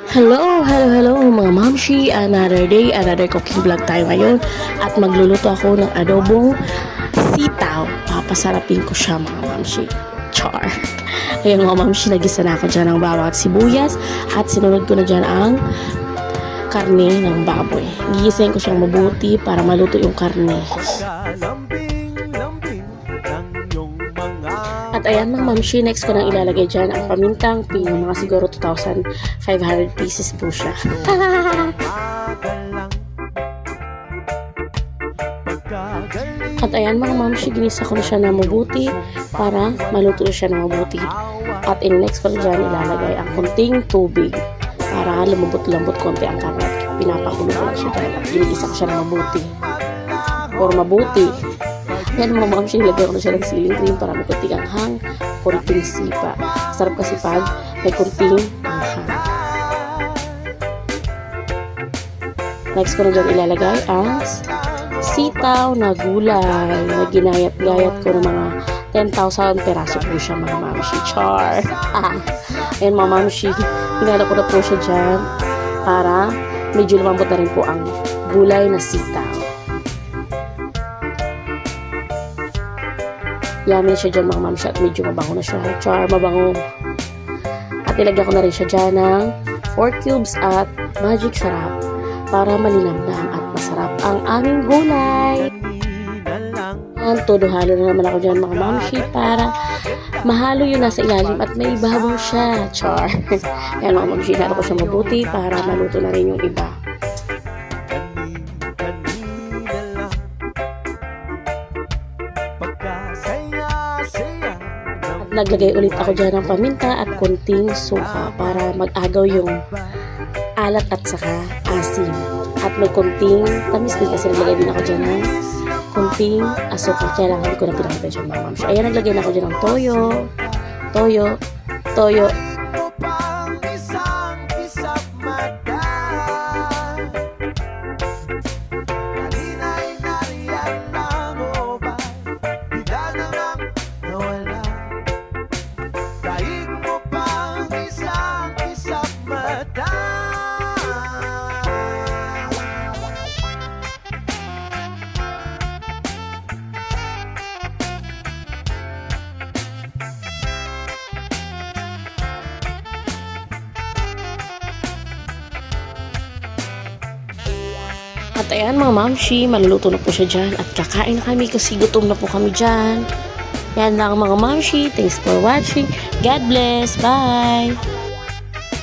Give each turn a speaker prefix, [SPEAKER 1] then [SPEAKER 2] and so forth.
[SPEAKER 1] Hello mga mamshi. Another day, another cooking vlog tayo ngayon. At magluluto ako ng adobong sitaw. Papasarapin ko siya mga mamshi. Char. Ayun mga mamshi, nagisa na ako dyan ng bawang at sibuyas. At sinunod ko na dyan ang karne ng baboy. Gigisahin ko siyang mabuti para maluto yung karne. At ayan mga mamshi, next ko nang ilalagay dyan ang pamintang pino, mga siguro 2,500 pieces po siya. At ayan mga mamshi, ginisa ko na siya na mabuti para maluto siya na mabuti. At next ko na dyan ilalagay ang kunting tubig para lumambot-lambot konti ang karne. Pinapakulo ko lang siya dyan at ginigisa ko siya na mabuti. Or mabuti. Yan mga mamshi, ilagay ko na siya ng siling cream para may kunting anghang, kunting sipa. Sarap kasi pag may kunting anghang. Next ko na dyan ilalagay ang sitaw na gulay na ginayat-gayat ko ng mga 10,000 peraso po siya mga mamshi. Char! Ayan mga mamshi, hinala ko na po siya dyan para medyo lumambot na rin po ang gulay na sitaw. Yummy siya dyan mga mamshi at medyo mabango na siya. Char, mabango. At ilagyan ko na rin siya dyan ng 4 cubes at magic sarap para malinamnam at masarap ang aming gulay. Yan, todo halo na naman ako dyan mga mamshi para mahalo yung nasa ilalim at may ibabaw siya. Char. Yan mga mamshi, halo ko siya mabuti para maluto na rin yung iba. Naglagay ulit ako dyan ng paminta at konting suka para mag-agaw yung alat at saka asim. At may konting tamis din kasi naglagay din ako dyan ng konting asukal. Kaya lang hindi ko na pinakita dyan mga mamshi. Ayan, naglagay na ako dyan ng toyo. At ayan mga mamshi, maluluto na po siya dyan at kakain na kami kasi gutom na po kami dyan. Yan lang mga mamshi. Thanks for watching. God bless. Bye!